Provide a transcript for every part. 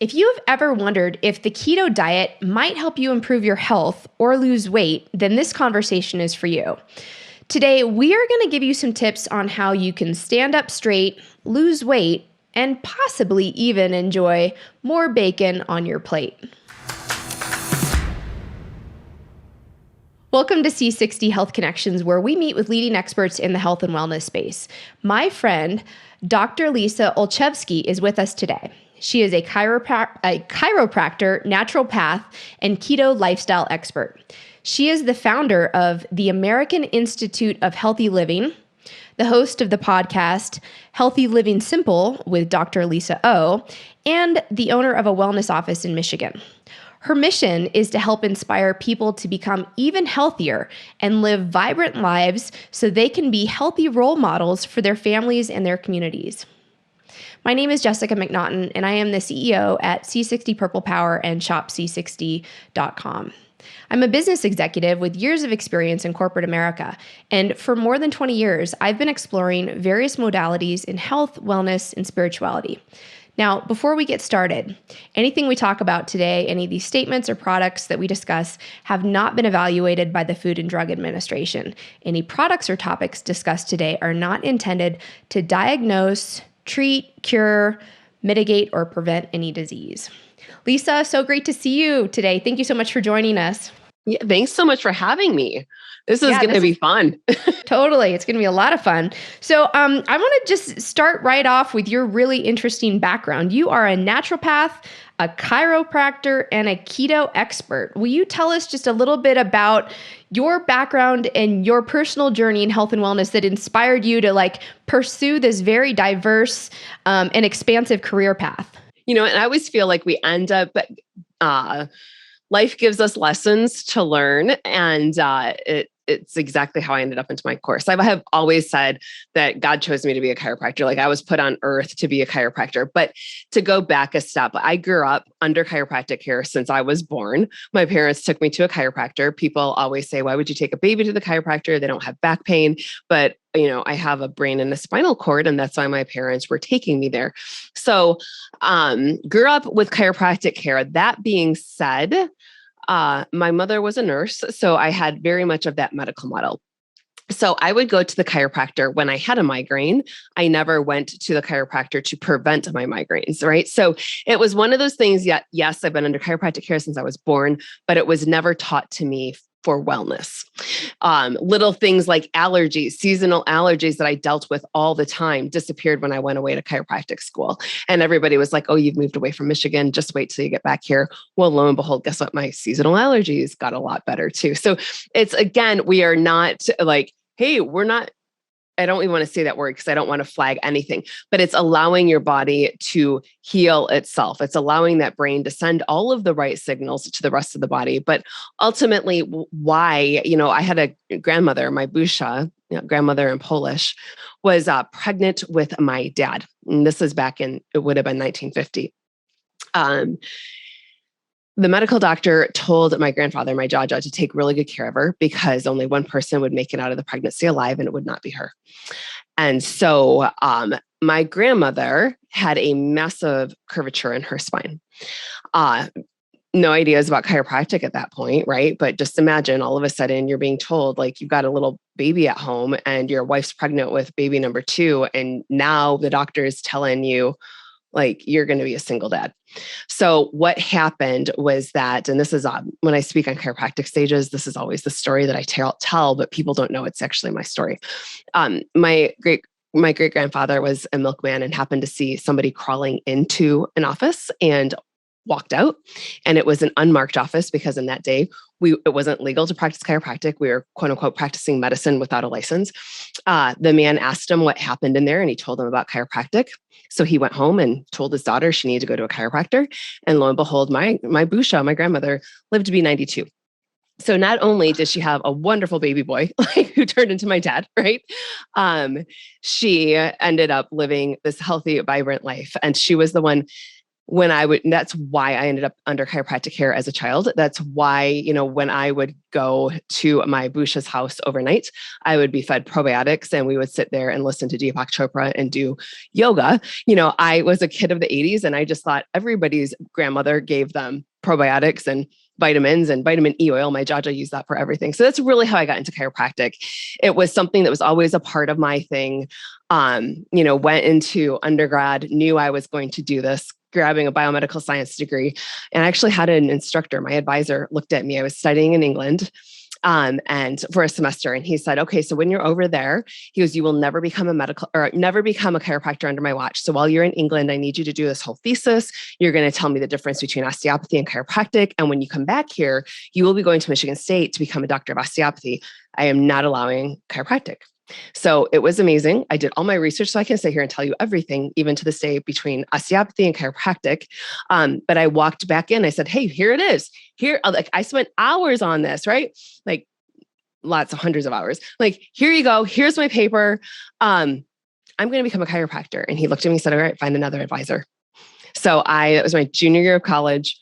If you have ever wondered if the keto diet might help you improve your health or lose weight, then this conversation is for you. Today, we are going to give you some tips on how you can stand up straight, lose weight, and possibly even enjoy more bacon on your plate. Welcome to C60 Health Connections, where we meet with leading experts in the health and wellness space. My friend, Dr. Lisa Olszewski, is with us today. She is a chiropractor, naturopath, and keto lifestyle expert. She is the founder of the American Institute of Healthy Living, the host of the podcast Healthy Living Simple with Dr. Lisa O, and the owner of a wellness office in Michigan. Her mission is to help inspire people to become even healthier and live vibrant lives so they can be healthy role models for their families and their communities. My name is Jessica McNaughton, and I am the CEO at C60 Purple Power and shopc60.com. I'm a business executive with years of experience in corporate America, and for more than 20 years, I've been exploring various modalities in health, wellness, and spirituality. Now, before we get started, anything we talk about today, any of these statements or products that we discuss have not been evaluated by the Food and Drug Administration. Any products or topics discussed today are not intended to diagnose, treat, cure, mitigate, or prevent any disease. Lisa, so great to see you today. Thank you so much for joining us. Yeah, thanks so much for having me. This is going to be fun. Totally. It's going to be a lot of fun. So I want to just start right off with your really interesting background. You are a naturopath, a chiropractor, and a keto expert. Will you tell us just a little bit about your background and your personal journey in health and wellness that inspired you to pursue this very diverse and expansive career path? And I always feel like we end up, life gives us lessons to learn, and it's exactly how I ended up into my course. I have always said that God chose me to be a chiropractor. Like I was put on earth to be a chiropractor. But to go back a step, I grew up under chiropractic care since I was born. My parents took me to a chiropractor. People always say, why would you take a baby to the chiropractor? They don't have back pain. But I have a brain and a spinal cord, and that's why my parents were taking me there. So grew up with chiropractic care. That being said, my mother was a nurse, so I had very much of that medical model. So I would go to the chiropractor when I had a migraine. I never went to the chiropractor to prevent my migraines, right? So it was one of those things, yes, I've been under chiropractic care since I was born, but it was never taught to me for wellness. Little things like allergies, seasonal allergies that I dealt with all the time disappeared when I went away to chiropractic school. And everybody was like, oh, you've moved away from Michigan. Just wait till you get back here. Well, lo and behold, guess what? My seasonal allergies got a lot better too. So it's, again, we are not like, hey, I don't even want to say that word because I don't want to flag anything, but it's allowing your body to heal itself. It's allowing that brain to send all of the right signals to the rest of the body. But ultimately, why, I had a grandmother, my busha, grandmother in Polish, was pregnant with my dad. And this is back it would have been 1950. The medical doctor told my grandfather, my Jaja, to take really good care of her because only one person would make it out of the pregnancy alive, and it would not be her. And so my grandmother had a massive curvature in her spine. No ideas about chiropractic at that point, right? But just imagine all of a sudden you're being told you've got a little baby at home and your wife's pregnant with baby number 2. And now the doctor is telling you, you're going to be a single dad. So what happened was that, and this is when I speak on chiropractic stages, this is always the story that I tell, but people don't know it's actually my story. My great-grandfather was a milkman and happened to see somebody crawling into an office and walked out. And it was an unmarked office because in that day, it wasn't legal to practice chiropractic. We were quote unquote practicing medicine without a license. The man asked him what happened in there, and he told him about chiropractic. So he went home and told his daughter she needed to go to a chiropractor. And lo and behold, my busha, my grandmother, lived to be 92. So not only did she have a wonderful baby boy who turned into my dad, right? She ended up living this healthy, vibrant life. And she was the one. that's why I ended up under chiropractic care as a child. That's why, when I would go to my Busha's house overnight, I would be fed probiotics and we would sit there and listen to Deepak Chopra and do yoga. I was a kid of the 80s and I just thought everybody's grandmother gave them probiotics and vitamins and vitamin E oil. My Jaja used that for everything. So that's really how I got into chiropractic. It was something that was always a part of my thing. Went into undergrad, knew I was going to do this, grabbing a biomedical science degree. And I actually had an instructor, my advisor looked at me. I was studying in England and for a semester. And he said, okay, so when you're over there, he goes, you will never become a chiropractor under my watch. So while you're in England, I need you to do this whole thesis. You're going to tell me the difference between osteopathy and chiropractic. And when you come back here, you will be going to Michigan State to become a doctor of osteopathy. I am not allowing chiropractic. So it was amazing. I did all my research, so I can sit here and tell you everything, even to this day, between osteopathy and chiropractic. But I walked back in. I said, hey, here it is. Here, I spent hours on this, right? Like lots of hundreds of hours. Like, here you go. Here's my paper. I'm going to become a chiropractor. And he looked at me and said, all right, find another advisor. So it was my junior year of college.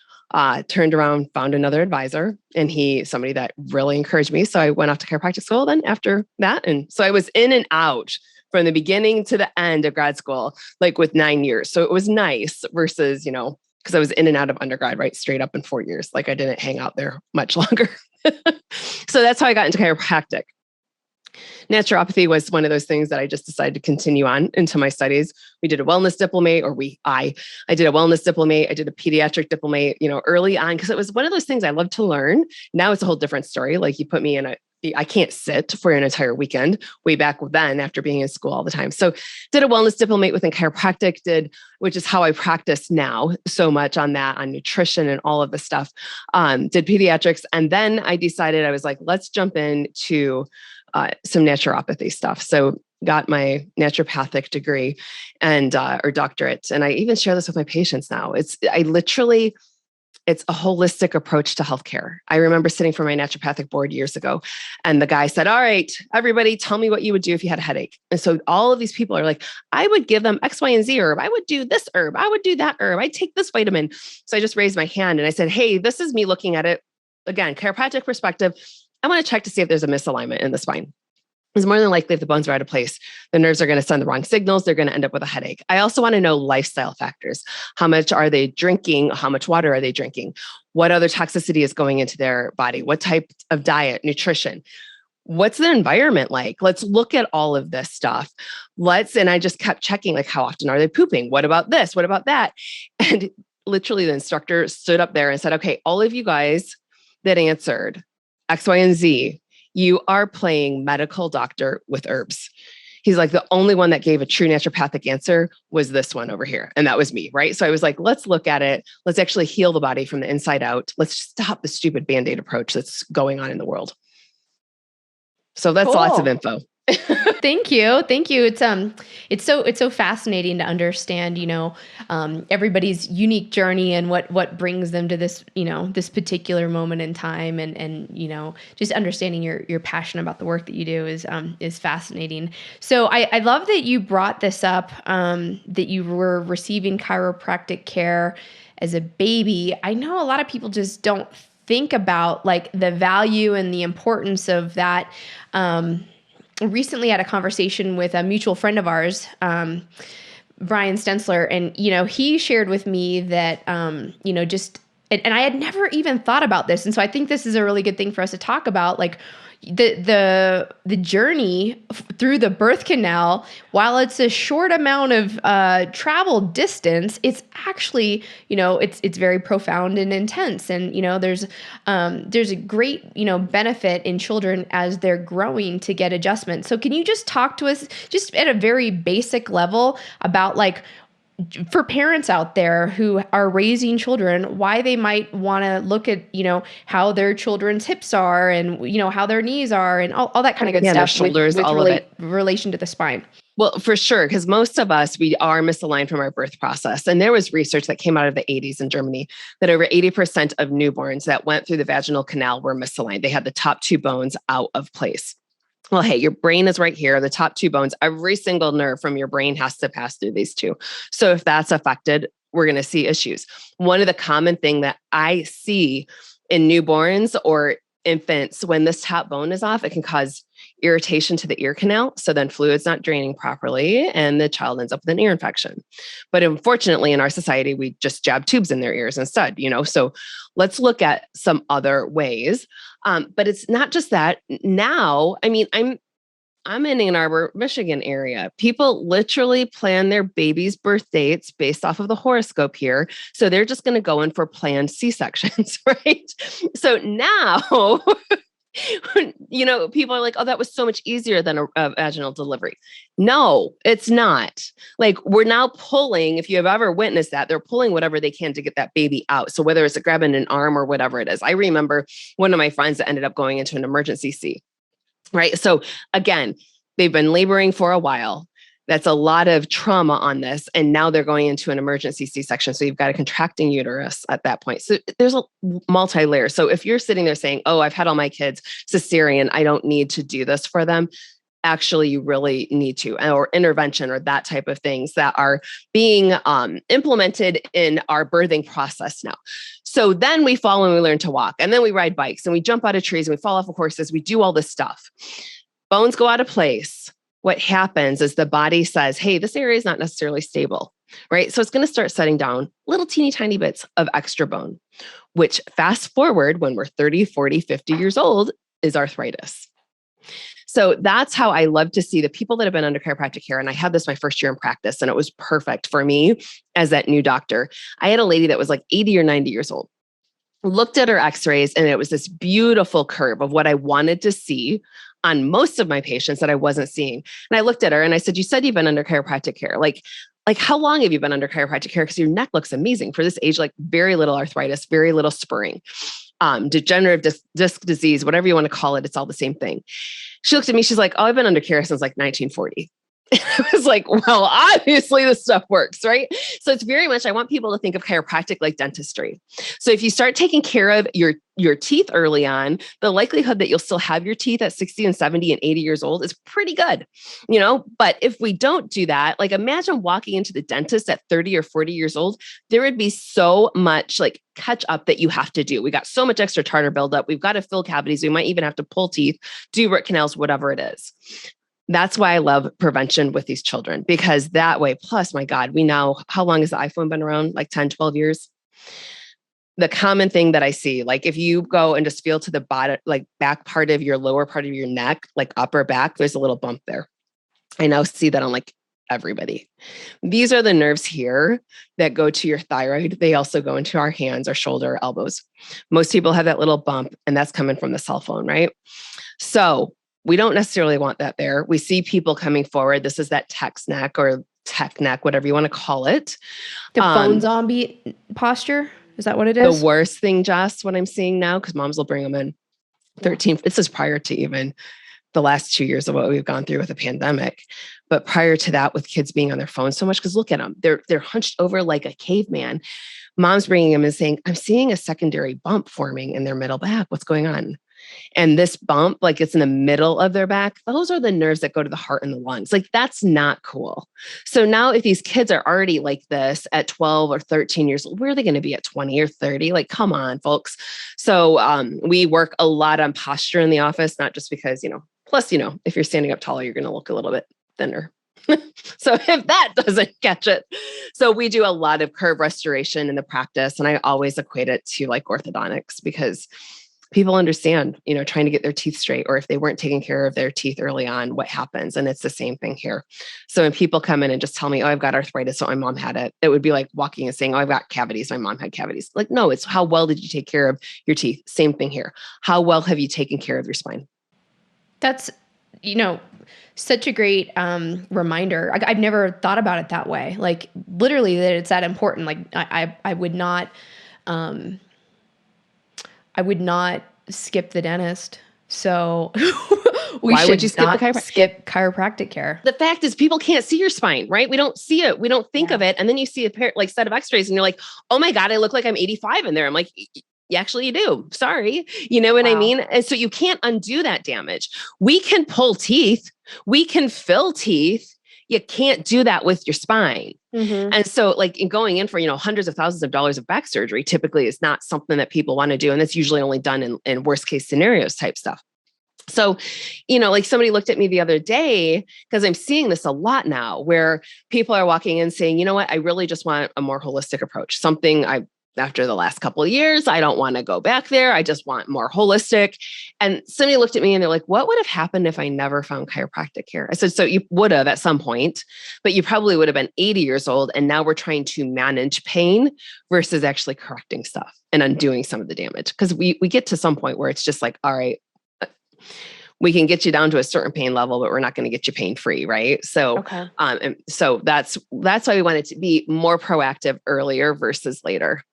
Turned around, found another advisor, and somebody that really encouraged me. So I went off to chiropractic school then after that. And so I was in and out from the beginning to the end of grad school, like with 9 years. So it was nice versus, because I was in and out of undergrad, right? Straight up in 4 years. Like I didn't hang out there much longer. So that's how I got into chiropractic. Naturopathy was one of those things that I just decided to continue on into my studies. We did a wellness diplomate, I did a wellness diplomate. I did a pediatric diplomate, early on, because it was one of those things I love to learn. Now it's a whole different story. Like you put me I can't sit for an entire weekend way back then after being in school all the time. So did a wellness diplomate within chiropractic, which is how I practice now so much on nutrition and all of the stuff. Did pediatrics. And then I decided, I was like, let's jump into some naturopathy stuff. So got my naturopathic degree and or doctorate. And I even share this with my patients now. It's a holistic approach to healthcare. I remember sitting for my naturopathic board years ago, and the guy said, all right, everybody, tell me what you would do if you had a headache. And so all of these people are like, I would give them X, Y, and Z herb. I would do this herb. I would do that herb. I'd take this vitamin. So I just raised my hand and I said, hey, this is me looking at it. Again, chiropractic perspective. I want to check to see if there's a misalignment in the spine. It's more than likely if the bones are out of place, the nerves are going to send the wrong signals. They're going to end up with a headache. I also want to know lifestyle factors. How much are they drinking? How much water are they drinking? What other toxicity is going into their body? What type of diet, nutrition? What's the environment like? Let's look at all of this stuff. And I just kept checking, like, how often are they pooping? What about this? What about that? And literally the instructor stood up there and said, okay, all of you guys that answered X, Y, and Z, you are playing medical doctor with herbs. He's like, the only one that gave a true naturopathic answer was this one over here. And that was me, right? So I was like, let's look at it. Let's actually heal the body from the inside out. Let's stop the stupid Band-Aid approach that's going on in the world. So that's lots of info. Thank you. It's so fascinating to understand, everybody's unique journey and what brings them to this, this particular moment in time, and just understanding your passion about the work that you do is fascinating. So I love that you brought this up, that you were receiving chiropractic care as a baby. I know a lot of people just don't think about like the value and the importance of that. Recently had a conversation with a mutual friend of ours, Brian Stensler, and, he shared with me that, and I had never even thought about this. And so I think this is a really good thing for us to talk about, like the journey through the birth canal. While it's a short amount of travel distance, it's actually, it's very profound and intense. And, there's a great, benefit in children as they're growing to get adjustment. So can you just talk to us just at a very basic level about, like, for parents out there who are raising children, why they might want to look at, how their children's hips are and, how their knees are and all that kind of good stuff. Their shoulders, with all of it. Relation to the spine. Well, for sure, because most of us, we are misaligned from our birth process. And there was research that came out of the 80s in Germany that over 80% of newborns that went through the vaginal canal were misaligned. They had the top two bones out of place. Well, hey, your brain is right here. The top two bones, every single nerve from your brain has to pass through these two. So if that's affected, we're going to see issues. One of the common thing that I see in newborns or infants, when this top bone is off, it can cause irritation to the ear canal. So then fluid's not draining properly and the child ends up with an ear infection. But unfortunately, in our society, we just jab tubes in their ears instead, so let's look at some other ways. But it's not just that. Now, I'm in Ann Arbor, Michigan area. People literally plan their babies' birth dates based off of the horoscope here. So they're just going to go in for planned C-sections, right? So now, people are like, oh, that was so much easier than a vaginal delivery. No, it's not. Like, we're now pulling, if you have ever witnessed that, they're pulling whatever they can to get that baby out. So whether it's grabbing an arm or whatever it is. I remember one of my friends that ended up going into an emergency C. Right. So again, they've been laboring for a while. That's a lot of trauma on this. And now they're going into an emergency C-section. So you've got a contracting uterus at that point. So there's a multi-layer. So if you're sitting there saying, oh, I've had all my kids cesarean, I don't need to do this for them. Actually, you really need to, or intervention or that type of things that are being implemented in our birthing process now. So then we fall and we learn to walk, and then we ride bikes and we jump out of trees and we fall off of horses. We do all this stuff. Bones go out of place. What happens is the body says, hey, this area is not necessarily stable, right? So it's going to start setting down little teeny tiny bits of extra bone, which fast forward when we're 30, 40, 50 years old is arthritis. So that's how I love to see the people that have been under chiropractic care. And I had this my first year in practice, and it was perfect for me as that new doctor. I had a lady that was like 80 or 90 years old, looked at her x-rays, and it was this beautiful curve of what I wanted to see on most of my patients that I wasn't seeing. And I looked at her and I said, you said you've been under chiropractic care. Like how long have you been under chiropractic care? Because your neck looks amazing for this age, like very little arthritis, very little spurring, degenerative disc disease, whatever you want to call it. It's all the same thing. She looked at me. She's like, oh, I've been under care since like 1940. I was like, well, obviously this stuff works, right? So it's very much, I want people to think of chiropractic like dentistry. So if you start taking care of your teeth early on, the likelihood that you'll still have your teeth at 60 and 70 and 80 years old is pretty good, but if we don't do that, like imagine walking into the dentist at 30 or 40 years old, there would be so much like catch up that you have to do. We got so much extra tartar buildup. We've got to fill cavities. We might even have to pull teeth, do root canals, whatever it is. That's why I love prevention with these children, because that way, plus, my God, we know how long has the iPhone been around? Like 10, 12 years. The common thing that I see, like if you go and just feel to the bottom, like back part of your lower part of your neck, like upper back, there's a little bump there. I now see that on like everybody. These are the nerves here that go to your thyroid. They also go into our hands, our shoulder, elbows. Most people have that little bump, and that's coming from the cell phone, right? So we don't necessarily want that there. We see people coming forward. This is that text neck or tech neck, whatever you want to call it. The phone zombie posture. Is that what it is? The worst thing, Jess, what I'm seeing now, because moms will bring them in 13. This is prior to even the last 2 years of what we've gone through with the pandemic. But prior to that, with kids being on their phones so much, because look at them, they're hunched over like a caveman. Mom's bringing them and saying, I'm seeing a secondary bump forming in their middle back. What's going on? And this bump, like it's in the middle of their back, those are the nerves that go to the heart and the lungs. Like that's not cool. So now if these kids are already like this at 12 or 13 years old, where are they going to be at 20 or 30? Like, come on, folks. So we work a lot on posture in the office, not just because, plus, if you're standing up taller, you're going to look a little bit thinner. So if that doesn't catch it. So we do a lot of curve restoration in the practice. And I always equate it to like orthodontics, because people understand, trying to get their teeth straight, or if they weren't taking care of their teeth early on, what happens. And it's the same thing here. So when people come in and just tell me, oh, I've got arthritis, so my mom had it, it would be like walking and saying, oh, I've got cavities, my mom had cavities. Like, no, it's how well did you take care of your teeth? Same thing here. How well have you taken care of your spine? That's, such a great reminder. I've never thought about it that way. Like literally that it's that important. Like I would not skip the dentist. So Why would you skip skip chiropractic care? The fact is people can't see your spine, right? We don't see it. We don't think of it. And then you see a pair, like set of x-rays and you're like, oh my God, I look like I'm 85 in there. I'm like, actually you do. Sorry. You know what I mean? And so you can't undo that damage. We can pull teeth. We can fill teeth. You can't do that with your spine. Mm-hmm. And so like in going in for, hundreds of thousands of dollars of back surgery typically is not something that people want to do. And it's usually only done in worst case scenarios type stuff. So, like somebody looked at me the other day, because I'm seeing this a lot now where people are walking in saying, you know what, I really just want a more holistic approach. After the last couple of years, I don't want to go back there. I just want more holistic. And somebody looked at me and they're like, what would have happened if I never found chiropractic care? I said, so you would have at some point, but you probably would have been 80 years old. And now we're trying to manage pain versus actually correcting stuff and undoing some of the damage. Because we get to some point where it's just like, all right, we can get you down to a certain pain level, but we're not going to get you pain free. Right. So, Okay. And so that's why we want it to be more proactive earlier versus later.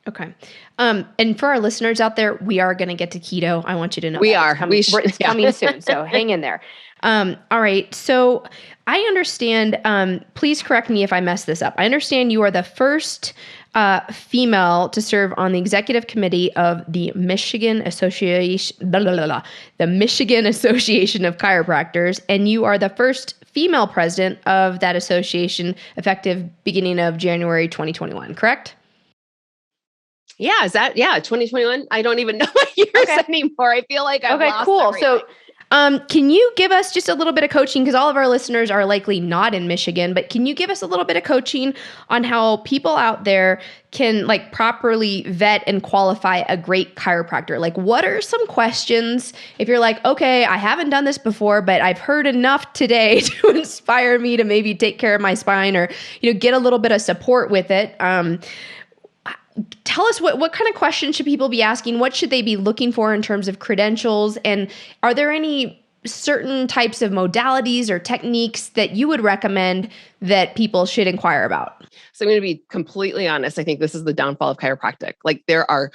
Okay. And for our listeners out there, we are going to get to keto. I want you to know we that. are. It's coming soon. So hang in there. All right. So I understand, please correct me if I mess this up. I understand you are the first female to serve on the executive committee of the Michigan Association, the Michigan Association of Chiropractors, and you are the first female president of that association effective beginning of January 2021, correct? Yeah. 2021? I don't even know what years anymore. I feel like I've lost everything. So, can you give us just a little bit of coaching? Because all of our listeners are likely not in Michigan, but can you give us a little bit of coaching on how people out there can like properly vet and qualify a great chiropractor? Like, what are some questions if you're like, okay, I haven't done this before, but I've heard enough today to inspire me to maybe take care of my spine or, get a little bit of support with it. Tell us what kind of questions should people be asking? What should they be looking for in terms of credentials? And are there any certain types of modalities or techniques that you would recommend that people should inquire about? So I'm going to be completely honest. I think this is the downfall of chiropractic. Like there are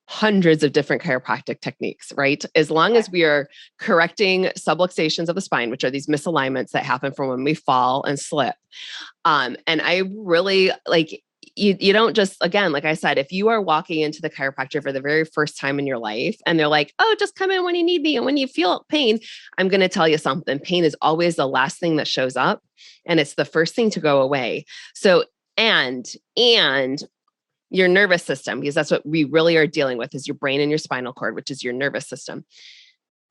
hundreds of different chiropractic techniques, right? As long as we are correcting subluxations of the spine, which are these misalignments that happen from when we fall and slip. And I really like, you don't just, again, like I said, if you are walking into the chiropractor for the very first time in your life and they're like, oh, just come in when you need me. And when you feel pain, I'm going to tell you something. Pain is always the last thing that shows up and it's the first thing to go away. So, and your nervous system, because that's what we really are dealing with is your brain and your spinal cord, which is your nervous system,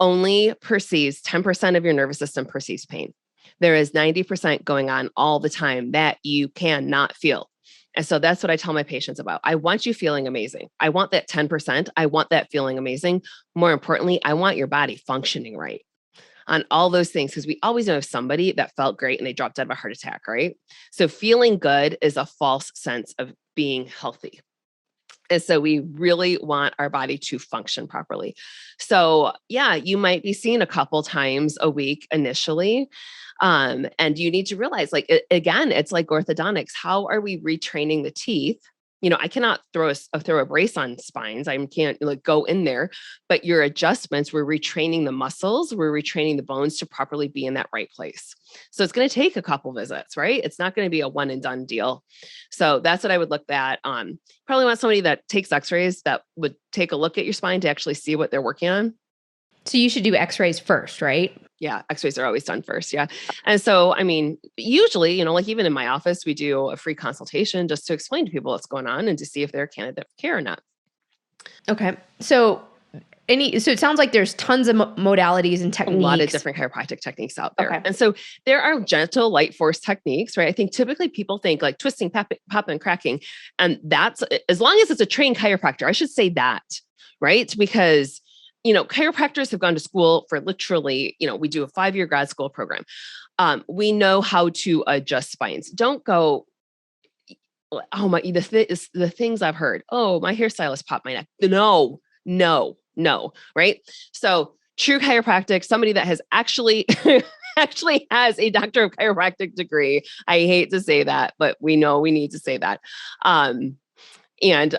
only perceives 10% of your nervous system perceives pain. There is 90% going on all the time that you cannot feel. And so that's what I tell my patients about. I want you feeling amazing. I want that 10%. I want that feeling amazing. More importantly, I want your body functioning right on all those things because we always know of somebody that felt great and they dropped dead of a heart attack, right? So feeling good is a false sense of being healthy. And so we really want our body to function properly. So yeah, you might be seen a couple times a week initially. And you need to realize again, it's like orthodontics. How are we retraining the teeth? I cannot throw a brace on spines. I can't go in there, but your adjustments, we're retraining the muscles, we're retraining the bones to properly be in that right place. So it's going to take a couple visits, right? It's not going to be a one and done deal. So that's what I would look at. Probably want somebody that takes x-rays that would take a look at your spine to actually see what they're working on. So you should do x-rays first, right? Yeah. X-rays are always done first. Yeah. And so, usually, even in my office, we do a free consultation just to explain to people what's going on and to see if they're a candidate for care or not. Okay. So it sounds like there's tons of modalities and techniques. A lot of different chiropractic techniques out there. Okay. And so there are gentle light force techniques, right? I think typically people think like twisting, popping, cracking. And that's, as long as it's a trained chiropractor, I should say that, right? Because chiropractors have gone to school for literally, we do a 5-year grad school program. We know how to adjust spines. Don't go, oh my, the things I've heard. Oh, my hairstylist popped my neck. No, right? So true chiropractic, somebody that has actually has a doctor of chiropractic degree. I hate to say that, but we know we need to say that. And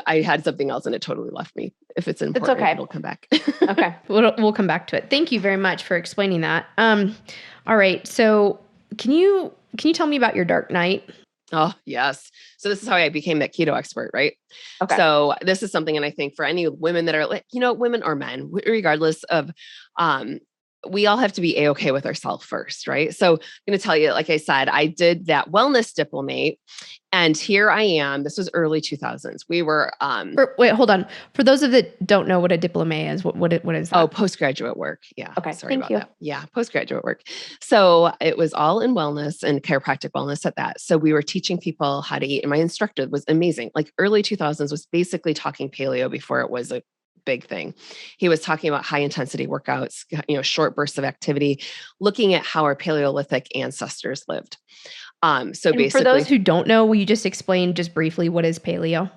I had something else and it totally left me. If it's important, it's okay. It'll come back. Okay. We'll come back to it. Thank you very much for explaining that. All right. So can you tell me about your dark night? Oh, yes. So this is how I became that keto expert, right? Okay. So this is something, and I think for any women that are women or men, regardless of we all have to be A-okay with ourselves first, right? So I'm going to tell you, like I said, I did that wellness diplomate, and here I am. This was early 2000s. We were wait, hold on. For those of that don't know what a diplômé is, what is that? Oh, postgraduate work. Yeah. Okay. Sorry about that. Yeah. Postgraduate work. So it was all in wellness and chiropractic wellness at that. So we were teaching people how to eat. And my instructor was amazing. Like early 2000s was basically talking paleo before it was a big thing. He was talking about high intensity workouts, short bursts of activity, looking at how our Paleolithic ancestors lived. So and basically, for those who don't know, will you just explain just briefly what is paleo?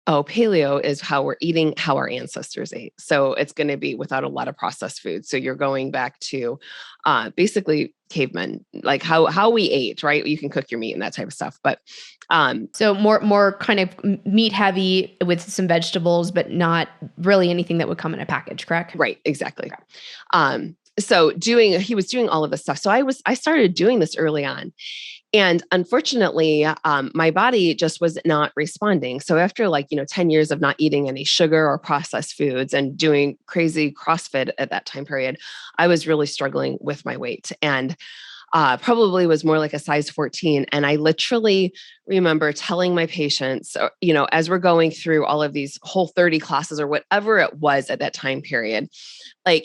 Oh, paleo is how we're eating, how our ancestors ate. So it's going to be without a lot of processed food. So you're going back to basically cavemen, like how we ate, right? You can cook your meat and that type of stuff. But so more kind of meat heavy with some vegetables, but not really anything that would come in a package, correct? Right, exactly. So he was doing all of this stuff. So I started doing this early on. And unfortunately, my body just was not responding. So after 10 years of not eating any sugar or processed foods and doing crazy CrossFit at that time period, I was really struggling with my weight and probably was more like a size 14. And I literally remember telling my patients, as we're going through all of these Whole30 classes or whatever it was at that time period, I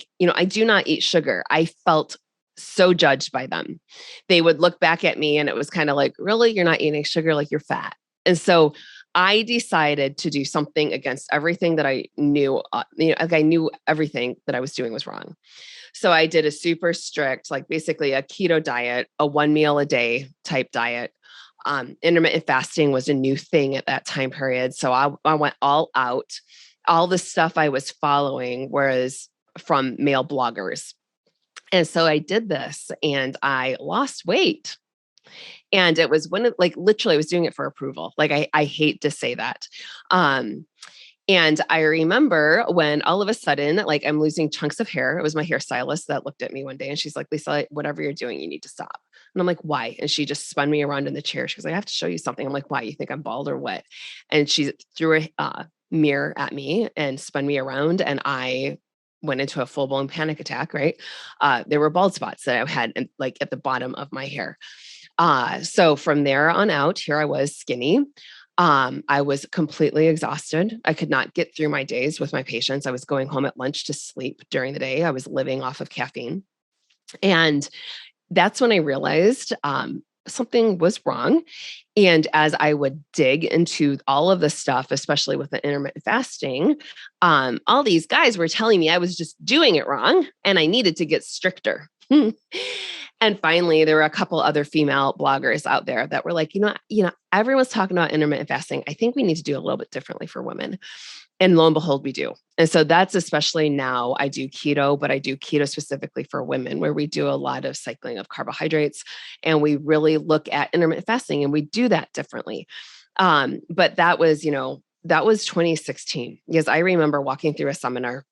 do not eat sugar. I felt so judged by them. They would look back at me and it was kind of like, really, you're not eating sugar, like you're fat. And so I decided to do something against everything that I knew, I knew everything that I was doing was wrong. So I did a super strict, basically a keto diet, a 1 meal a day type diet. Intermittent fasting was a new thing at that time period. So I went all out. All the stuff I was following was from male bloggers. And so I did this and I lost weight. And it was literally I was doing it for approval. I hate to say that. And I remember when all of a sudden, I'm losing chunks of hair. It was my hairstylist that looked at me one day and she's like, Lisa, whatever you're doing, you need to stop. And I'm like, why? And she just spun me around in the chair. She was like, I have to show you something. I'm like, why? You think I'm bald or what? And she threw a mirror at me and spun me around. And I went into a full-blown panic attack, right? There were bald spots that I had at the bottom of my hair. So from there on out, here I was skinny. I was completely exhausted. I could not get through my days with my patients. I was going home at lunch to sleep during the day. I was living off of caffeine. And that's when I realized something was wrong. And as I would dig into all of the stuff, especially with the intermittent fasting, all these guys were telling me I was just doing it wrong and I needed to get stricter. And finally, there were a couple other female bloggers out there that were like, everyone's talking about intermittent fasting. I think we need to do a little bit differently for women. And lo and behold, we do. And so that's especially now I do keto, but I do keto specifically for women where we do a lot of cycling of carbohydrates and we really look at intermittent fasting and we do that differently. But that was 2016 because I remember walking through a seminar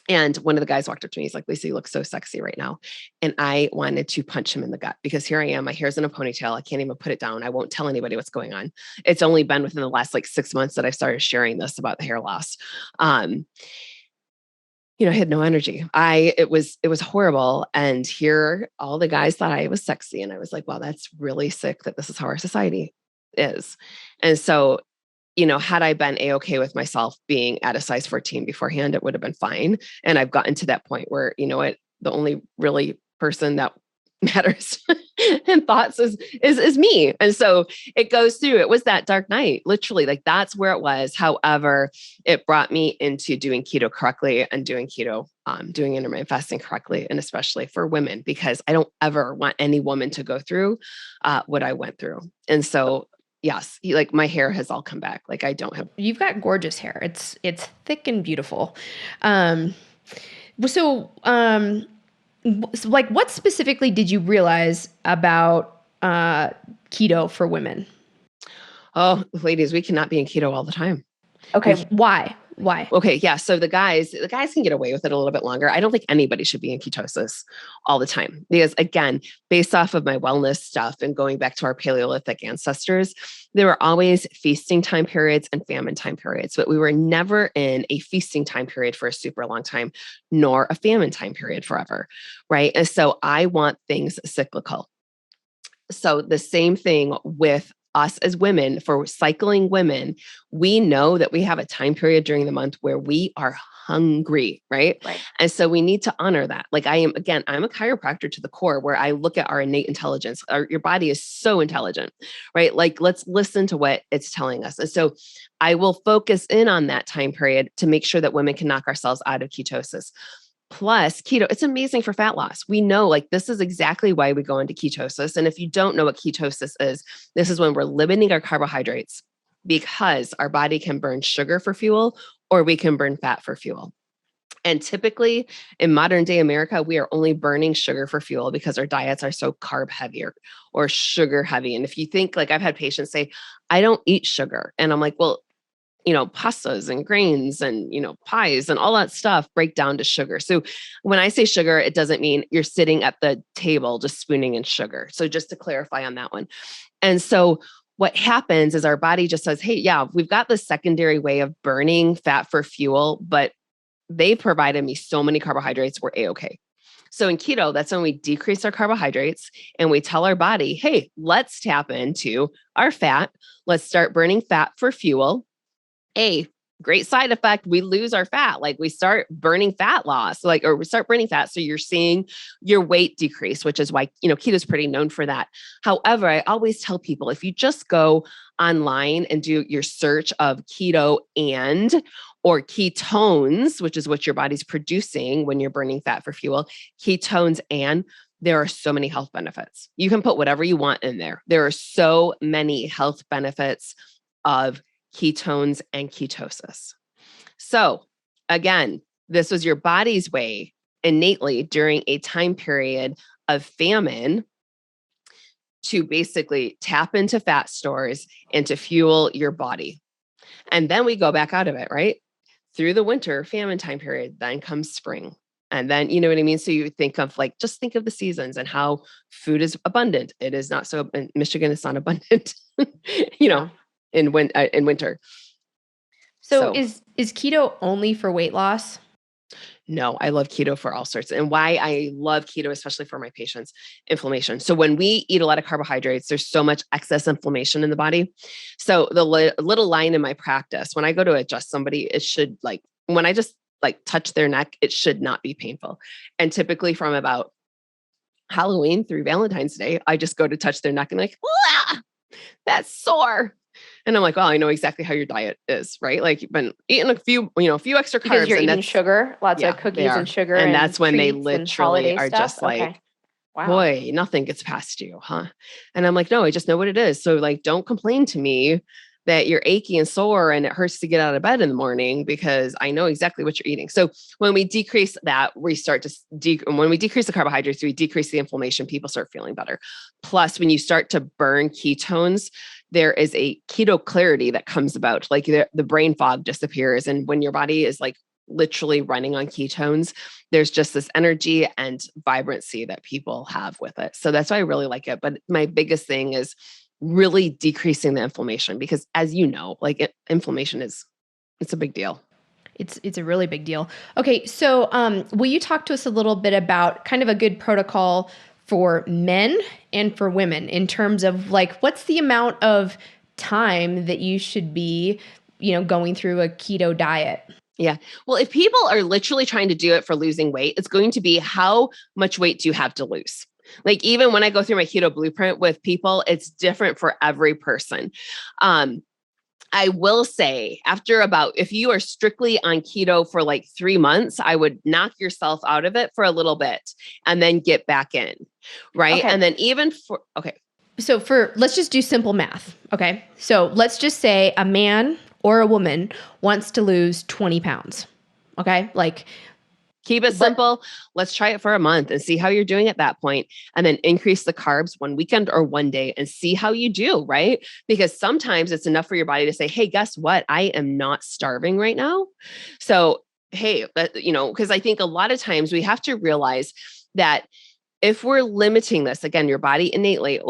and one of the guys walked up to me. He's like, Lisa, you look so sexy right now. And I wanted to punch him in the gut because here I am. My hair's in a ponytail. I can't even put it down. I won't tell anybody what's going on. It's only been within the last 6 months that I started sharing this about the hair loss. I had no energy. It was horrible. And here, all the guys thought I was sexy. And I was like, wow, that's really sick that this is how our society is. And so had I been A-okay with myself being at a size 14 beforehand, it would have been fine. And I've gotten to that point where, the only really person that matters in thoughts is me. And so it goes through, it was that dark night, literally, that's where it was. However, it brought me into doing keto correctly and doing keto, doing intermittent fasting correctly. And especially for women, because I don't ever want any woman to go through what I went through. And so yes, my hair has all come back. I don't have. You've got gorgeous hair. It's thick and beautiful. So what specifically did you realize about keto for women? Oh, ladies, we cannot be in keto all the time. Okay, why? Why? Okay, yeah. So the guys can get away with it a little bit longer. I don't think anybody should be in ketosis all the time because, again, based off of my wellness stuff and going back to our Paleolithic ancestors, there were always feasting time periods and famine time periods, but we were never in a feasting time period for a super long time, nor a famine time period forever, right? And so I want things cyclical. So the same thing with us as women, for cycling women, we know that we have a time period during the month where we are hungry, right? Right. And so we need to honor that. Like I'm a chiropractor to the core where I look at our innate intelligence. Your body is so intelligent, right? Like let's listen to what it's telling us. And so I will focus in on that time period to make sure that women can knock ourselves out of ketosis. Plus, keto, it's amazing for fat loss. We know like this is exactly why we go into ketosis. And if you don't know what ketosis is, this is when we're limiting our carbohydrates because our body can burn sugar for fuel or we can burn fat for fuel. And typically in modern day America, we are only burning sugar for fuel because our diets are so carb heavy or sugar heavy. And if you think like I've had patients say, I don't eat sugar. And I'm like, well, pastas and grains and, pies and all that stuff break down to sugar. So when I say sugar, it doesn't mean you're sitting at the table just spooning in sugar. So just to clarify on that one. And so what happens is our body just says, hey, yeah, we've got this secondary way of burning fat for fuel, but they provided me so many carbohydrates, we're A-okay. So in keto, that's when we decrease our carbohydrates and we tell our body, hey, let's tap into our fat. Let's start burning fat for fuel. A great side effect, we lose our fat. Like we start burning fat loss, or we start burning fat. So you're seeing your weight decrease, which is why, keto is pretty known for that. However, I always tell people, if you just go online and do your search of keto or ketones, which is what your body's producing when you're burning fat for fuel, ketones, and there are so many health benefits. You can put whatever you want in there. There are so many health benefits of ketones and ketosis. So again, this was your body's way innately during a time period of famine to basically tap into fat stores and to fuel your body. And then we go back out of it, right? Through the winter famine time period, then comes spring. And then, you know what I mean? So you think of just think of the seasons and how food is abundant. It is not so, in Michigan, it's not abundant, in winter. So is keto only for weight loss? No, I love keto for all sorts. And why I love keto, especially for my patients, inflammation. So when we eat a lot of carbohydrates, there's so much excess inflammation in the body. So the little line in my practice, when I go to adjust somebody, it should when I just touch their neck, it should not be painful. And typically from about Halloween through Valentine's Day, I just go to touch their neck and that's sore. And I'm like, well, I know exactly how your diet is, right? Like you've been eating a few extra carbs. Because you're eating sugar, lots of cookies and sugar. And that's when they literally are just like, wow, boy, nothing gets past you, huh? And I'm like, no, I just know what it is. So don't complain to me that you're achy and sore and it hurts to get out of bed in the morning because I know exactly what you're eating. So when we decrease that, we start to when we decrease the carbohydrates, we decrease the inflammation, people start feeling better. Plus, when you start to burn ketones, there is a keto clarity that comes about, the brain fog disappears. And when your body is literally running on ketones, there's just this energy and vibrancy that people have with it. So that's why I really like it. But my biggest thing is really decreasing the inflammation because as you know, inflammation it's a big deal. It's a really big deal. Okay. So, will you talk to us a little bit about kind of a good protocol for men and for women in terms of what's the amount of time that you should be, going through a keto diet? Yeah. Well, if people are literally trying to do it for losing weight, it's going to be how much weight do you have to lose? Even when I go through my keto blueprint with people, it's different for every person. I will say if you are strictly on keto for 3 months, I would knock yourself out of it for a little bit and then get back in. Right. Okay. And then So let's just do simple math. Okay. So let's just say a man or a woman wants to lose 20 pounds. Okay. Keep it simple. Let's try it for a month and see how you're doing at that point, and then increase the carbs one weekend or one day and see how you do, right? Because sometimes it's enough for your body to say, hey, guess what? I am not starving right now. So, hey, because I think a lot of times we have to realize that if we're limiting this, again, your body innately,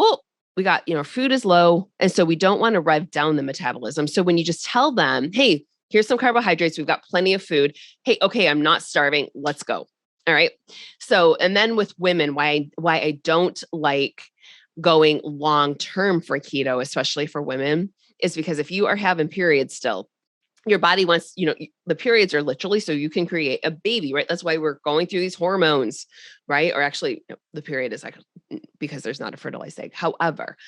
we got, food is low. And so we don't want to rev down the metabolism. So when you just tell them, hey, here's some carbohydrates, we've got plenty of food. Hey, okay, I'm not starving. Let's go. All right. So, and then with women, why I don't like going long-term for keto, especially for women, is because if you are having periods still, your body wants, the periods are literally so you can create a baby, right? That's why we're going through these hormones, right? Or actually, the period is like because there's not a fertilized egg. However,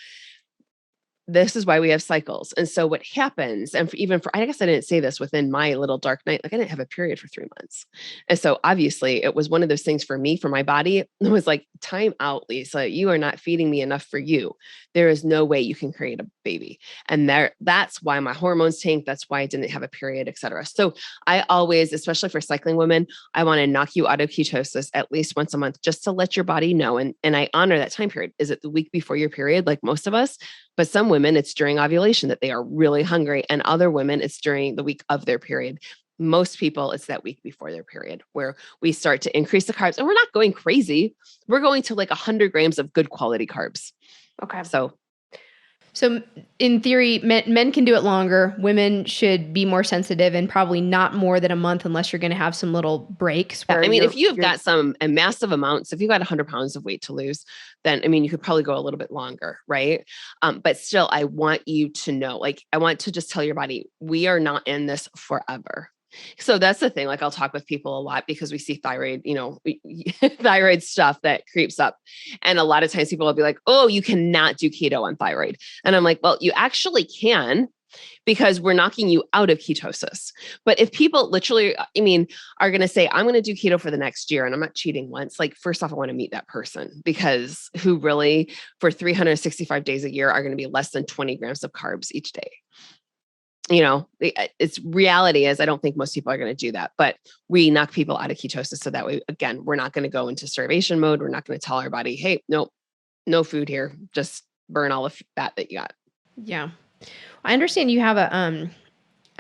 this is why we have cycles. And so what happens, and I guess I didn't say this within my little dark night, like I didn't have a period for 3 months. And so obviously it was one of those things for me, for my body. It was like, time out, Lisa, you are not feeding me enough for you. There is no way you can create a baby. And that's why my hormones tanked. That's why I didn't have a period, et cetera. So I always, especially for cycling women, I want to knock you out of ketosis at least once a month, just to let your body know. And I honor that time period. Is it the week before your period? Like most of us, but some women, it's during ovulation that they are really hungry. And other women, it's during the week of their period. Most people, it's that week before their period where we start to increase the carbs. And we're not going crazy. We're going to like 100 grams of good quality carbs. Okay. So in theory, men can do it longer. Women should be more sensitive and probably not more than a month unless you're going to have some little breaks. If you've got some massive amounts, if you've got 100 pounds of weight to lose, then, you could probably go a little bit longer, right? But still, I want you to know, I want to just tell your body, we are not in this forever. So that's the thing. I'll talk with people a lot because we see thyroid, thyroid stuff that creeps up. And a lot of times people will be like, oh, you cannot do keto on thyroid. And I'm like, well, you actually can, because we're knocking you out of ketosis. But if people literally, are going to say, I'm going to do keto for the next year and I'm not cheating once, first off, I want to meet that person, because who really for 365 days a year are going to be less than 20 grams of carbs each day. It's reality is I don't think most people are going to do that, but we knock people out of ketosis. So that way, again, we're not going to go into starvation mode. We're not going to tell our body, hey, no food here. Just burn all the fat that you got. Yeah. I understand you have a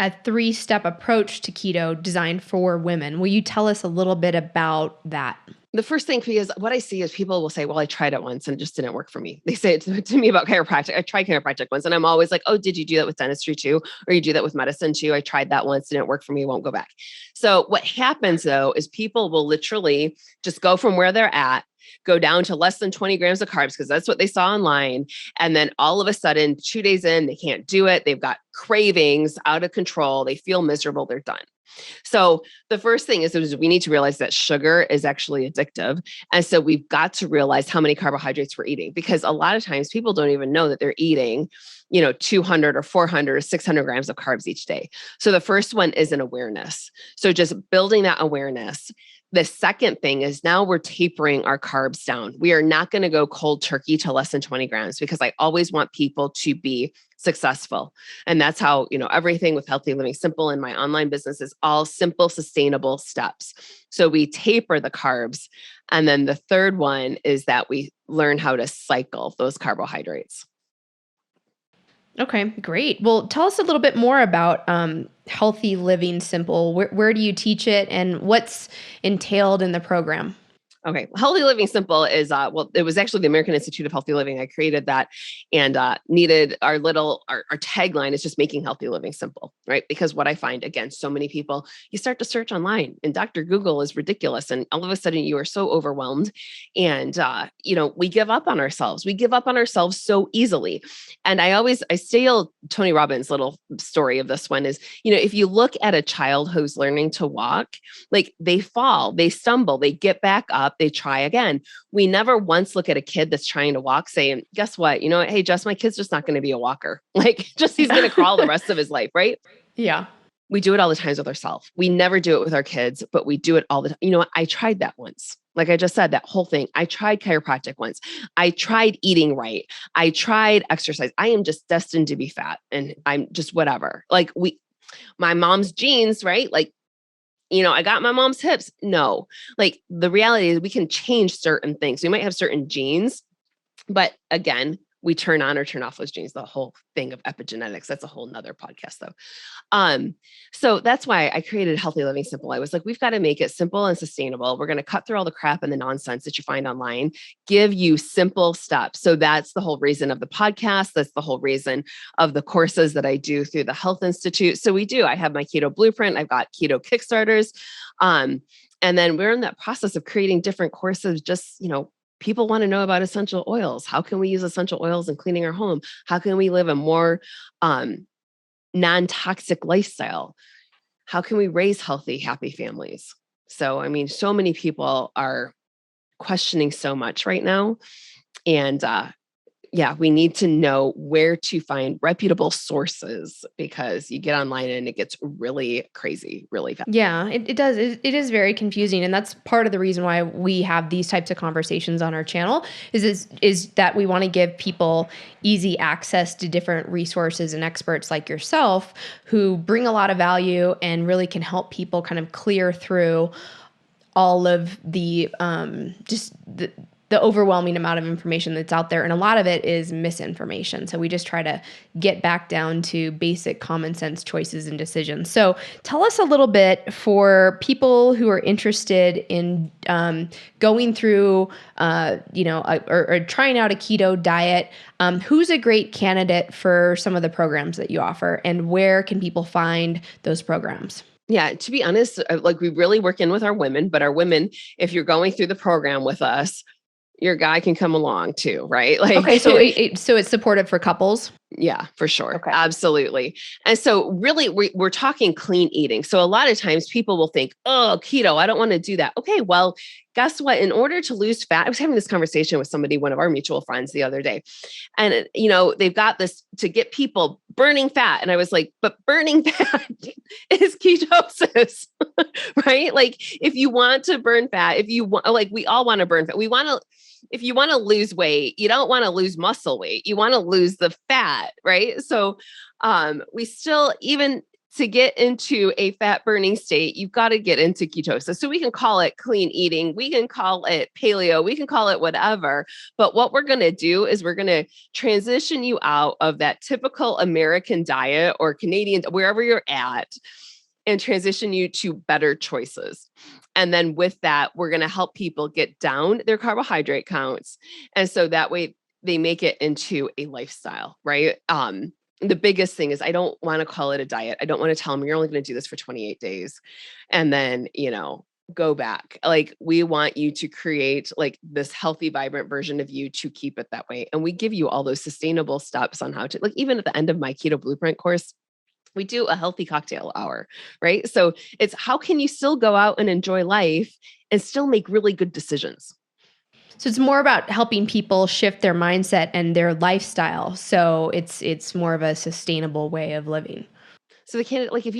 3-step approach to keto designed for women. Will you tell us a little bit about that? The first thing, because what I see is people will say, well, I tried it once and it just didn't work for me. They say it to me about chiropractic. I tried chiropractic once and I'm always like, oh, did you do that with dentistry too? Or you do that with medicine too? I tried that once, didn't work for me, won't go back. So what happens though, is people will literally just go from where they're at, go down to less than 20 grams of carbs because that's what they saw online. And then all of a sudden, 2 days in, they can't do it. They've got cravings out of control. They feel miserable. They're done. So the first thing is we need to realize that sugar is actually addictive. And so we've got to realize how many carbohydrates we're eating, because a lot of times people don't even know that they're eating, 200 or 400 or 600 grams of carbs each day. So the first one is an awareness. So just building that awareness. The second thing is now we're tapering our carbs down. We are not going to go cold turkey to less than 20 grams, because I always want people to be successful. And that's how, everything with Healthy Living Simple in my online business is all simple, sustainable steps. So we taper the carbs. And then the third one is that we learn how to cycle those carbohydrates. Okay, great. Well, tell us a little bit more about Healthy Living Simple. Where do you teach it and what's entailed in the program? Okay. Healthy Living Simple is, it was actually the American Institute of Healthy Living. I created that and needed our tagline is just making healthy living simple, right? Because what I find, again, so many people, you start to search online and Dr. Google is ridiculous. And all of a sudden you are so overwhelmed and, we give up on ourselves. We give up on ourselves so easily. And I steal Tony Robbins' little story of this one is, if you look at a child who's learning to walk, they fall, they stumble, they get back up, they try again. We never once look at a kid that's trying to walk saying, guess what? Hey, Jess, my kid's just not going to be a walker. He's going to crawl the rest of his life, right? Yeah. We do it all the times with ourselves. We never do it with our kids, but we do it all the time. I tried that once. Like I just said, that whole thing. I tried chiropractic once. I tried eating right. I tried exercise. I am just destined to be fat and I'm just whatever. My mom's genes, right? I got my mom's hips. No, like the reality is we can change certain things. We might have certain genes, but again, we turn on or turn off those genes, the whole thing of epigenetics. That's a whole nother podcast though. So that's why I created Healthy Living Simple. I was like, we've got to make it simple and sustainable. We're going to cut through all the crap and the nonsense that you find online, give you simple steps. So that's the whole reason of the podcast. That's the whole reason of the courses that I do through the Health Institute. So I have my keto blueprint. I've got keto Kickstarters. And then we're in that process of creating different courses, just, people want to know about essential oils. How can we use essential oils in cleaning our home? How can we live a more non-toxic lifestyle? How can we raise healthy, happy families? So, so many people are questioning so much right now. And we need to know where to find reputable sources, because you get online and it gets really crazy, really fast. Yeah, it does. It is very confusing. And that's part of the reason why we have these types of conversations on our channel is that we want to give people easy access to different resources and experts like yourself who bring a lot of value and really can help people kind of clear through all of the the overwhelming amount of information that's out there. And a lot of it is misinformation. So we just try to get back down to basic common sense choices and decisions. So tell us a little bit for people who are interested in going through, or trying out a keto diet. Who's a great candidate for some of the programs that you offer, and where can people find those programs? Yeah, to be honest, like we really work in with our women, but our women, if you're going through the program with us, your guy can come along too, right? Like, okay, so it's supportive for couples. Yeah, for sure. Okay. Absolutely. And so really we're talking clean eating. So a lot of times people will think, oh, keto, I don't want to do that. Okay, well, guess what? In order to lose fat, I was having this conversation with somebody, one of our mutual friends the other day, and they've got this to get people burning fat. And I was like, but burning fat is ketosis, right? Like if you want to burn fat, if you want, like we all want to burn fat, if you want to lose weight, you don't want to lose muscle weight. You want to lose the fat, right? So we still, even to get into a fat burning state, you've got to get into ketosis. So we can call it clean eating. We can call it paleo. We can call it whatever. But what we're going to do is we're going to transition you out of that typical American diet or Canadian, wherever you're at, and transition you to better choices. And then with that, we're going to help people get down their carbohydrate counts. And so that way they make it into a lifestyle, right? The biggest thing is I don't want to call it a diet. I don't want to tell them you're only going to do this for 28 days and then, go back. Like we want you to create like this healthy, vibrant version of you to keep it that way. And we give you all those sustainable steps on how to, like, even at the end of my keto blueprint course, we do a healthy cocktail hour, right? So it's how can you still go out and enjoy life and still make really good decisions? So it's more about helping people shift their mindset and their lifestyle. So it's more of a sustainable way of living. So the candidate, like if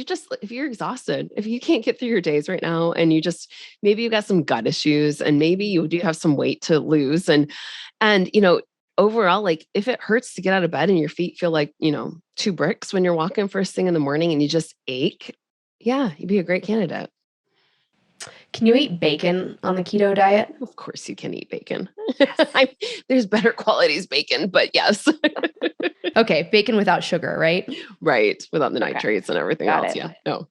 you're exhausted, if you can't get through your days right now and maybe you've got some gut issues and maybe you do have some weight to lose and overall, like if it hurts to get out of bed and your feet feel like, 2 bricks when you're walking first thing in the morning and you just ache, yeah, you'd be a great candidate. Can you eat bacon on the keto diet? Of course you can eat bacon. Yes. There's better qualities bacon, but yes. Okay, bacon without sugar, right? Right, without the nitrates and everything Got else. it. Yeah, no.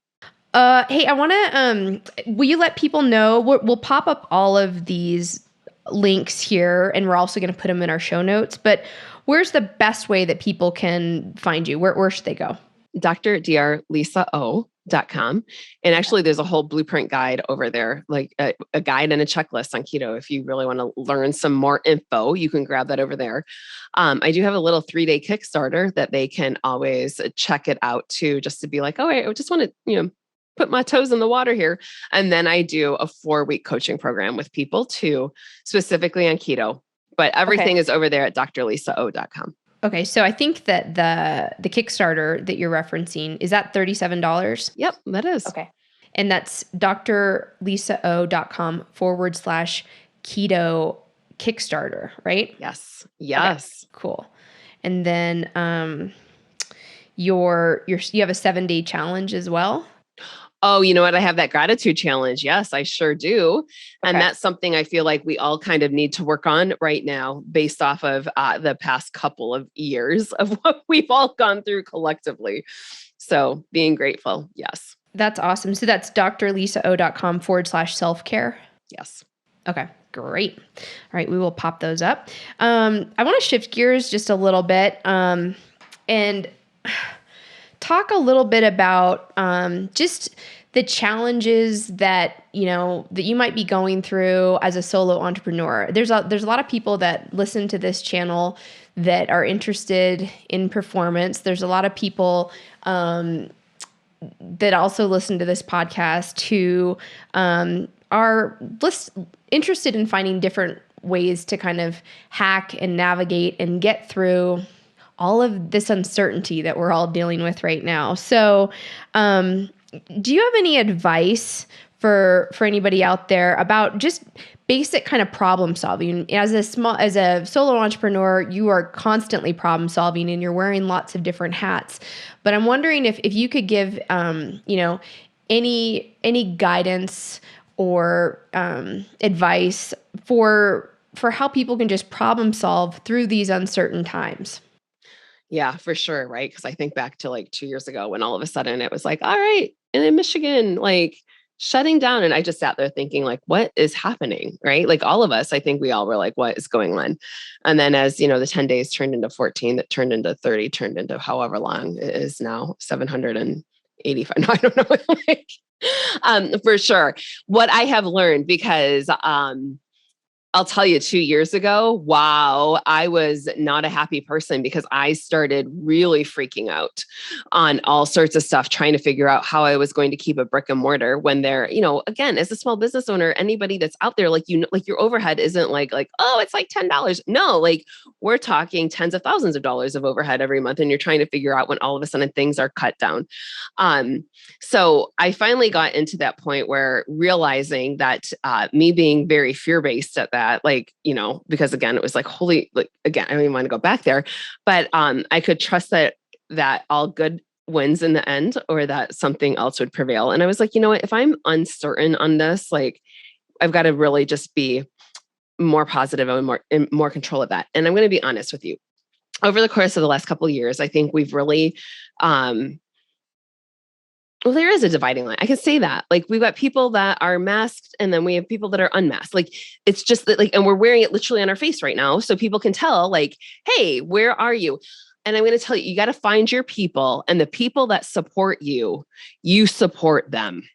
Hey, I want to, will you let people know, we'll pop up all of these links here, and we're also going to put them in our show notes, but where's the best way that people can find you? Where should they go? drlisa.o.com. And actually there's a whole blueprint guide over there, like a guide and a checklist on keto. If you really want to learn some more info, you can grab that over there. I do have a little 3-day Kickstarter that they can always check it out too, just to be like, oh, I just want to, put my toes in the water here. And then I do a 4-week coaching program with people too, specifically on keto, but everything is over there at drlisao.com. Okay, so I think that the Kickstarter that you're referencing, is that $37? Yep, that is. Okay. And that's drlisao.com/keto Kickstarter, right? Yes. Okay, cool. And then you have a 7-day challenge as well? Oh, you know what? I have that gratitude challenge. Yes, I sure do. And Okay, that's something I feel like we all kind of need to work on right now based off of the past couple of years of what we've all gone through collectively. So being grateful, yes. that's awesome. So that's drlisao.com/self-care. Yes. Okay, great. All right, we will pop those up. I want to shift gears just a little bit and talk a little bit about just the challenges that you might be going through as a solo entrepreneur. There's a lot of people that listen to this channel that are interested in performance. There's a lot of people that also listen to this podcast who are interested in finding different ways to kind of hack and navigate and get through all of this uncertainty that we're all dealing with right now. So, do you have any advice for anybody out there about just basic kind of problem solving? As a solo entrepreneur, you are constantly problem solving and you're wearing lots of different hats. But I'm wondering if you could give any guidance or advice for how people can just problem solve through these uncertain times. Yeah, for sure. Right. Because I think back to like 2 years ago when all of a sudden it was like, all right, and in Michigan, like shutting down. And I just sat there thinking, like, what is happening? Right. Like all of us, I think we all were like, what is going on? And then as the 10 days turned into 14, that turned into 30, turned into however long it is now, 785. No, I don't know. Like, for sure. What I have learned, because I'll tell you, 2 years ago, wow, I was not a happy person because I started really freaking out on all sorts of stuff, trying to figure out how I was going to keep a brick and mortar when they're, again, as a small business owner, anybody that's out there, like, like your overhead isn't like, oh, it's like $10. No, like we're talking tens of thousands of dollars of overhead every month. And you're trying to figure out when all of a sudden things are cut down. So I finally got into that point where realizing that me being very fear-based at that, because again, it was like, holy, like, again, I don't even want to go back there, but I could trust that all good wins in the end, or that something else would prevail. And I was like, you know what, if I'm uncertain on this, like I've got to really just be more positive and in more control of that. And I'm going to be honest with you. Over the course of the last couple of years, I think we've really, well, there is a dividing line. I can say that. Like we've got people that are masked and then we have people that are unmasked. Like it's just that, like, and we're wearing it literally on our face right now. So people can tell, like, hey, where are you? And I'm going to tell you, you got to find your people, and the people that support you, you support them.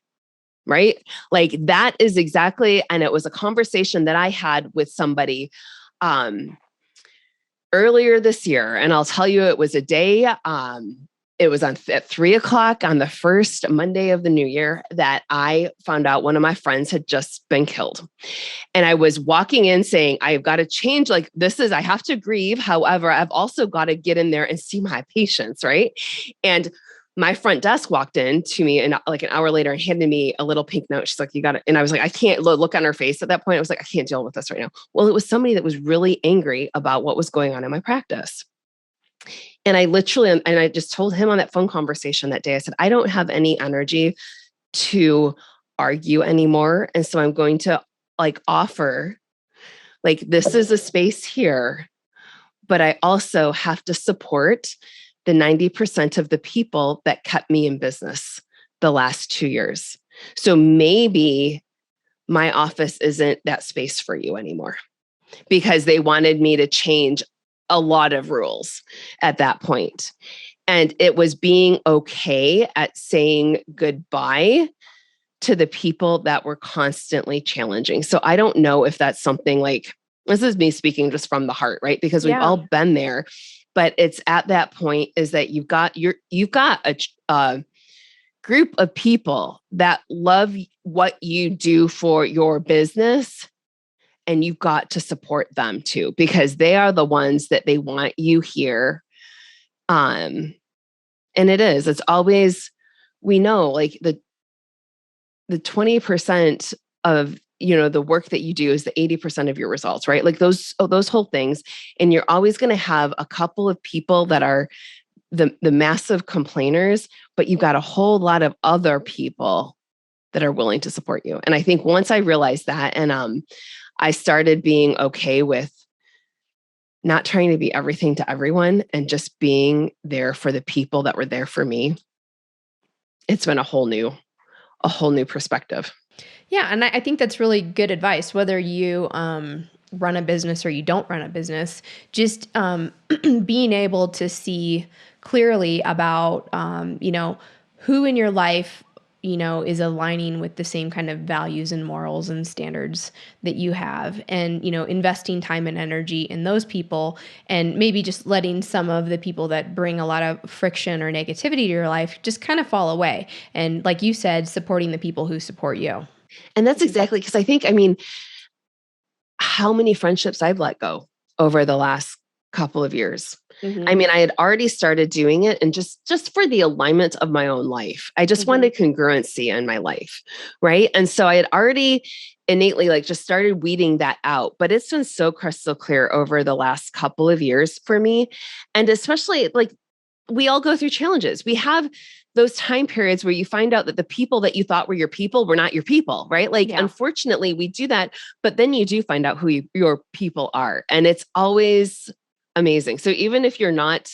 Right? Like that is exactly. And it was a conversation that I had with somebody earlier this year. And I'll tell you, it was a day, it was at 3:00 on the first Monday of the new year that I found out one of my friends had just been killed. And I was walking in saying, I've got to change. Like I have to grieve. However, I've also got to get in there and see my patients. Right. And my front desk walked in to me and like an hour later and handed me a little pink note. She's like, you got it. And I was like, I can't look on her face at that point. I was like, I can't deal with this right now. Well, it was somebody that was really angry about what was going on in my practice. And I just told him on that phone conversation that day, I said, I don't have any energy to argue anymore. And so I'm going to offer, this is a space here, but I also have to support the 90% of the people that kept me in business the last 2 years. So maybe my office isn't that space for you anymore, because they wanted me to change a lot of rules at that point. And it was being okay at saying goodbye to the people that were constantly challenging. So I don't know if that's something this is me speaking just from the heart, right? Because we've all been there, but it's at that point is that you've got a group of people that love what you do for your business. And you've got to support them too, because they are the ones that they want you here. And it's always, we know the 20% of, the work that you do is the 80% of your results, right? Like those whole things. And you're always going to have a couple of people that are the massive complainers, but you've got a whole lot of other people that are willing to support you. And I think once I realized that, and I started being okay with not trying to be everything to everyone and just being there for the people that were there for me, it's been a whole new perspective. Yeah. And I think that's really good advice, whether you run a business or you don't run a business, just being able to see clearly about, who in your life, is aligning with the same kind of values and morals and standards that you have, and, investing time and energy in those people, and maybe just letting some of the people that bring a lot of friction or negativity to your life just kind of fall away. And like you said, supporting the people who support you. And that's exactly, because I think, how many friendships I've let go over the last couple of years. I had already started doing it, and just for the alignment of my own life. I just wanted congruency in my life. Right. And so I had already innately just started weeding that out, but it's been so crystal clear over the last couple of years for me. And especially we all go through challenges. We have those time periods where you find out that the people that you thought were your people were not your people, right? Unfortunately, we do that, but then you do find out who your people are. And it's always amazing. So even if you're not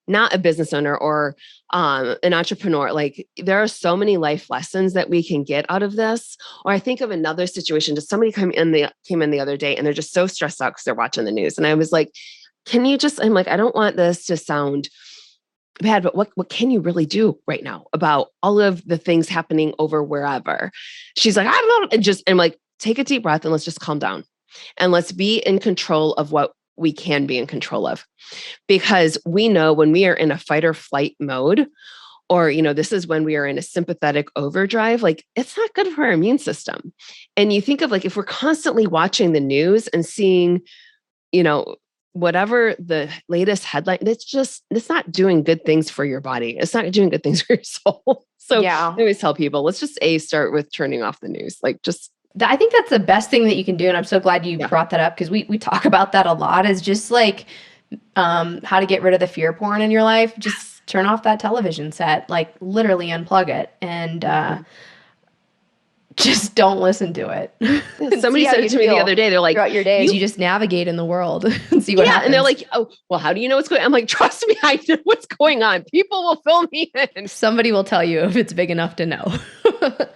a business owner or an entrepreneur, there are so many life lessons that we can get out of this. Or I think of another situation. Just somebody came in the other day, and they're just so stressed out because they're watching the news. And I was like, I'm like, I don't want this to sound bad, but what can you really do right now about all of the things happening over wherever? She's like, I don't know. And I'm like, take a deep breath and let's just calm down. And let's be in control of what we can be in control of. Because we know when we are in a fight or flight mode, or, this is when we are in a sympathetic overdrive, it's not good for our immune system. And you think of if we're constantly watching the news and seeing, whatever the latest headline, it's not doing good things for your body. It's not doing good things for your soul. So I always tell people, let's just start with turning off the news. I think that's the best thing that you can do. And I'm so glad you brought that up, because we talk about that a lot, is just how to get rid of the fear porn in your life. Just turn off that television set, literally unplug it, and just don't listen to it. Somebody said it to me the other day. They're like, throughout your day, you just navigate in the world and see what happens. And they're like, oh, well, how do you know what's going on? I'm like, trust me, I know what's going on. People will fill me in. Somebody will tell you if it's big enough to know.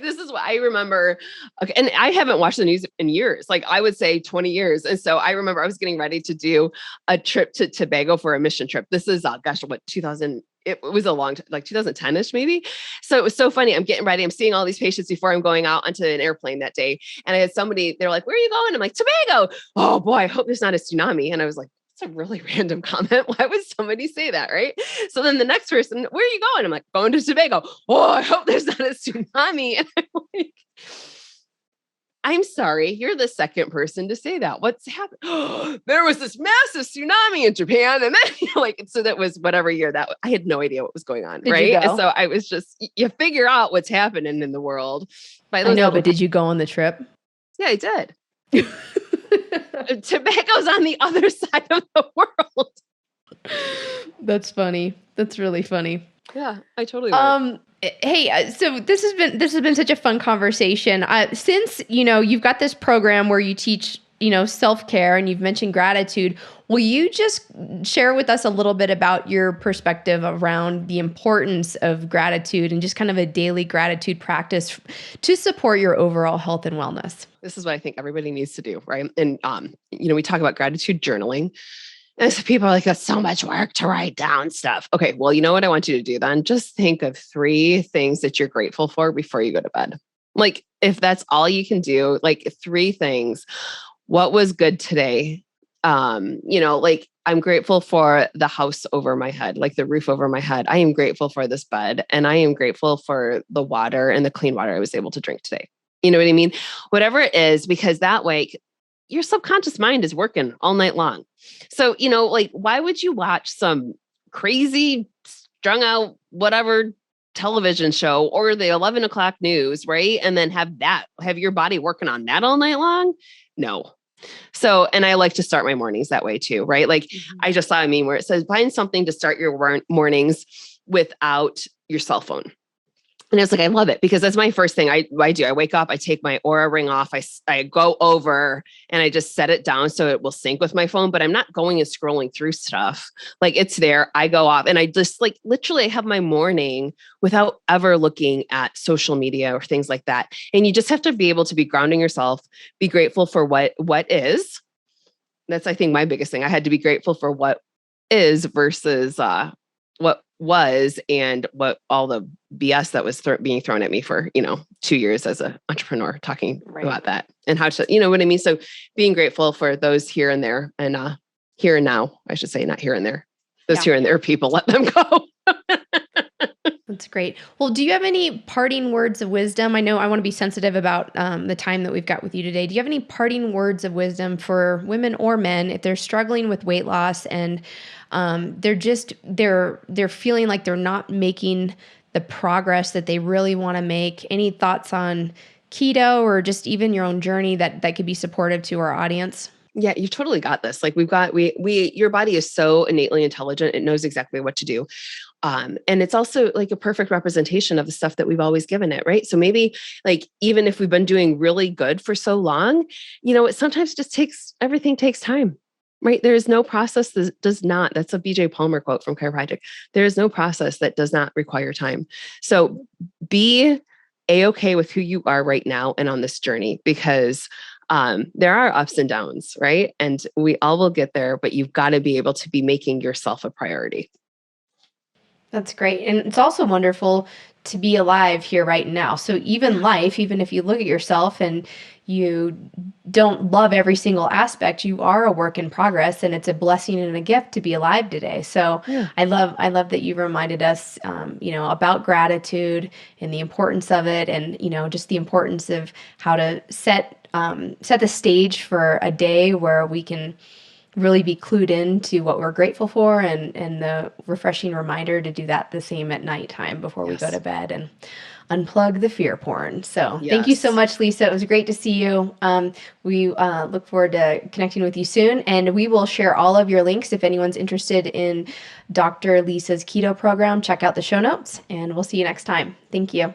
This is what I remember. Okay. And I haven't watched the news in years, I would say 20 years. And so I remember I was getting ready to do a trip to Tobago for a mission trip. This is, 2000. It was a long time, 2010-ish maybe. So it was so funny. I'm getting ready. I'm seeing all these patients before I'm going out onto an airplane that day. And I had somebody, they're like, where are you going? I'm like, Tobago. Oh boy, I hope there's not a tsunami. And I was like, that's a really random comment. Why would somebody say that? Right. So then the next person, where are you going? I'm like, going to Tobago. Oh, I hope there's not a tsunami. And I'm like, I'm sorry, you're the second person to say that. What's happened? Oh, there was this massive tsunami in Japan. And then so that was whatever year that I had no idea what was going on. Right. And so I was just, you figure out what's happening in the world. I know, but did you go on the trip? Yeah, I did. Tobago's on the other side of the world. That's funny. That's really funny. Yeah, I totally would. Hey, so this has been such a fun conversation. Since, you've got this program where you teach, self-care, and you've mentioned gratitude, will you just share with us a little bit about your perspective around the importance of gratitude and just kind of a daily gratitude practice to support your overall health and wellness? This is what I think everybody needs to do, right? And, we talk about gratitude journaling. And so people are like, that's so much work to write down stuff. Okay, well, you know what I want you to do then? Just think of 3 things that you're grateful for before you go to bed. If that's all you can do, 3 things. What was good today? I'm grateful for the house over my head, the roof over my head. I am grateful for this bed, and I am grateful for the water and the clean water I was able to drink today. You know what I mean? Whatever it is, because that way your subconscious mind is working all night long. So, why would you watch some crazy strung out, whatever television show or the 11 o'clock news, right? And then have your body working on that all night long? No. So, and I like to start my mornings that way too, right? I just saw a meme where it says, find something to start your mornings without your cell phone. And it's like, I love it because that's my first thing I do. I wake up, I take my Aura ring off, I go over and I just set it down so it will sync with my phone, but I'm not going and scrolling through stuff. Like it's there, I go off and I just like literally have my morning without ever looking at social media or things like that. And you just have to be able to be grounding yourself, be grateful for what is. That's, I think, my biggest thing. I had to be grateful for what is versus what was and what all the BS that was being thrown at me for, 2 years as an entrepreneur talking about that and how to, you know what I mean? So being grateful for those here and there and here and now, I should say, not here and there, those here and there people, let them go. That's great. Well, do you have any parting words of wisdom? I know I want to be sensitive about the time that we've got with you today. Do you have any parting words of wisdom for women or men if they're struggling with weight loss and they're feeling like they're not making the progress that they really want to make? Any thoughts on keto or just even your own journey that could be supportive to our audience? Yeah, you totally got this. Like your body is so innately intelligent. It knows exactly what to do. And it's also like a perfect representation of the stuff that we've always given it, right? So maybe like, even if we've been doing really good for so long, it sometimes just everything takes time, right? There is no process that does not, that's a BJ Palmer quote from Chiropractic. There is no process that does not require time. So be A-okay with who you are right now and on this journey, because there are ups and downs, right? And we all will get there, but you've got to be able to be making yourself a priority. That's great. And it's also wonderful to be alive here right now. So even life, even if you look at yourself and you don't love every single aspect, you are a work in progress, and it's a blessing and a gift to be alive today. So yeah. I love that you reminded us, about gratitude and the importance of it, and, just the importance of how to set the stage for a day where we can really be clued in to what we're grateful for, and the refreshing reminder to do that the same at nighttime before we go to bed and unplug the fear porn. So Thank you so much, Lisa. It was great to see you. We look forward to connecting with you soon, and we will share all of your links. If anyone's interested in Dr. Lisa's keto program, check out the show notes, and we'll see you next time. Thank you.